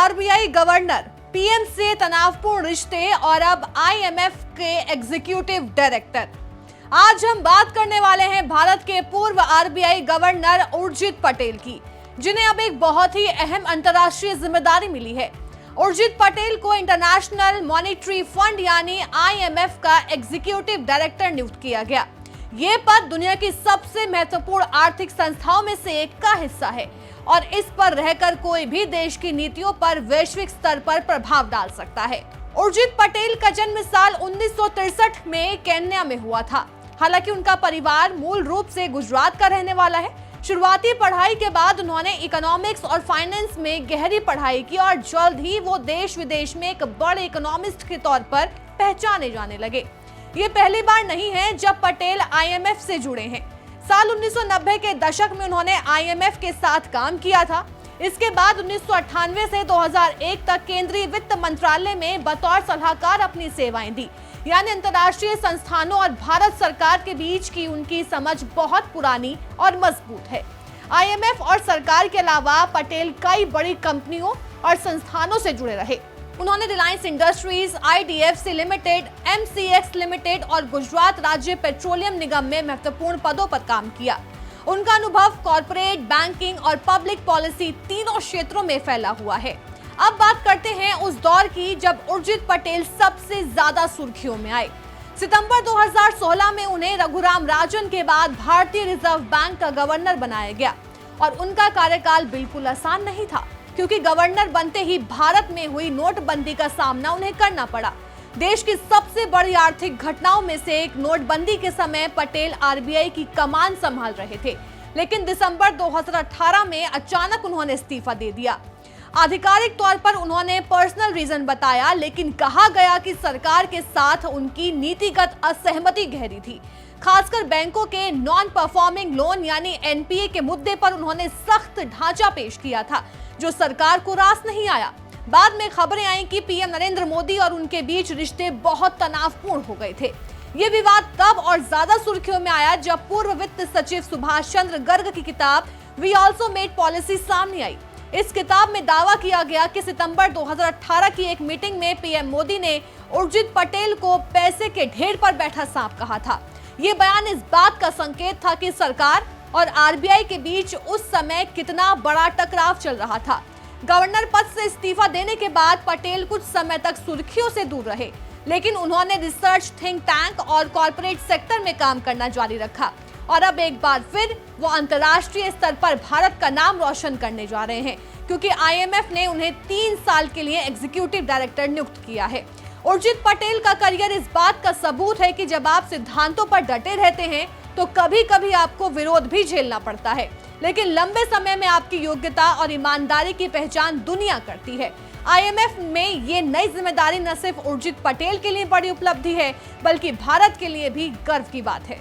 RBI governor, PM से तनावपूर्ण रिश्ते और अब आईएमएफ के एग्जीक्यूटिव डायरेक्टर। आज हम बात करने वाले हैं भारत के पूर्व आरबीआई गवर्नर उर्जित पटेल की, जिन्हें अब एक बहुत ही अहम अंतर्राष्ट्रीय जिम्मेदारी मिली है। उर्जित पटेल को इंटरनेशनल मॉनेटरी फंड यानी आईएमएफ का एग्जीक्यूटिव डायरेक्टर नियुक्त किया गया। ये पद दुनिया की सबसे महत्वपूर्ण आर्थिक संस्थाओं में से एक का हिस्सा है और इस पर रहकर कोई भी देश की नीतियों पर वैश्विक स्तर पर प्रभाव डाल सकता है। उर्जित पटेल का जन्म साल 1963 में केन्या में हुआ था। हालांकि उनका परिवार मूल रूप से गुजरात का रहने वाला है। शुरुआती पढ़ाई के बाद उन्होंने इकोनॉमिक्स और फाइनेंस में गहरी पढ़ाई की और जल्द ही वो देश विदेश में एक बड़े इकोनॉमिस्ट के तौर पर पहचाने जाने लगे। ये पहली बार नहीं है जब पटेल आईएमएफ से जुड़े हैं। साल 1990 के दशक में उन्होंने आईएमएफ के साथ काम किया था। इसके बाद 1998 से 2001 तक केंद्रीय वित्त मंत्रालय में बतौर सलाहकार अपनी सेवाएं दी। यानी अंतर्राष्ट्रीय संस्थानों और भारत सरकार के बीच की उनकी समझ बहुत पुरानी और मजबूत है। आईएमएफ और सरकार के अलावा पटेल कई बड़ी कंपनियों और संस्थानों से जुड़े रहे। उन्होंने Reliance industries, IDFC limited, MCX limited और गुजरात राज्य पेट्रोलियम निगम में महत्वपूर्ण पदों पर काम किया। उनका अनुभव कॉर्पोरेट, बैंकिंग और पब्लिक पॉलिसी तीनों क्षेत्रों में फैला हुआ है। अब बात करते हैं उस दौर की जब उर्जित पटेल सबसे ज्यादा सुर्खियों में आए। सितंबर 2016 में उन्हें रघुराम राजन के बाद भारतीय रिजर्व बैंक का गवर्नर बनाया गया और उनका कार्यकाल बिल्कुल आसान नहीं था, क्योंकि गवर्नर बनते ही भारत में हुई नोटबंदी का सामना उन्हें करना पड़ा। देश की सबसे बड़ी आर्थिक घटनाओं में से एक नोटबंदी के समय पटेल आरबीआई की कमान संभाल रहे थे, लेकिन दिसंबर 2018 में अचानक उन्होंने इस्तीफा दे दिया। आधिकारिक तौर पर उन्होंने पर्सनल रीजन बताया, लेकिन कहा गया कि सरकार के साथ उनकी नीतिगत असहमति गहरी थी। खासकर बैंकों के नॉन परफॉर्मिंग लोन यानी एनपीए के मुद्दे पर उन्होंने सख्त ढांचा पेश किया था, जो सरकार को रास नहीं आया। बाद में खबरें आई कि पीएम नरेंद्र मोदी और उनके बीच रिश्ते बहुत तनावपूर्ण हो गए थे। ये विवाद तब और ज्यादा सुर्खियों में आया जब पूर्व वित्त सचिव सुभाष चंद्र गर्ग की किताब वी ऑल्सो मेड पॉलिसी सामने आई। इस किताब में दावा किया गया कि सितंबर 2018 की एक मीटिंग में पीएम मोदी ने उर्जित पटेल को पैसे के ढेर पर बैठा सांप कहा था। ये बयान इस बात का संकेत था कि सरकार और आरबीआई के बीच उस समय कितना बड़ा टकराव चल रहा था। गवर्नर पद से इस्तीफा देने के बाद पटेल कुछ समय तक सुर्खियों से दूर रहे, लेकिन उन्होंने रिसर्च, थिंक टैंक और कॉर्पोरेट सेक्टर में काम करना जारी रखा और अब एक बार फिर वो अंतर्राष्ट्रीय स्तर पर भारत का नाम रोशन करने जा रहे हैं, क्योंकि आईएमएफ ने उन्हें 3 साल के लिए एग्जीक्यूटिव डायरेक्टर नियुक्त किया है। उर्जित पटेल का करियर इस बात का सबूत है कि जब आप सिद्धांतों पर डटे रहते हैं तो कभी कभी आपको विरोध भी झेलना पड़ता है, लेकिन लंबे समय में आपकी योग्यता और ईमानदारी की पहचान दुनिया करती है। आईएमएफ में ये नई जिम्मेदारी न सिर्फ उर्जित पटेल के लिए बड़ी उपलब्धि है, बल्कि भारत के लिए भी गर्व की बात है।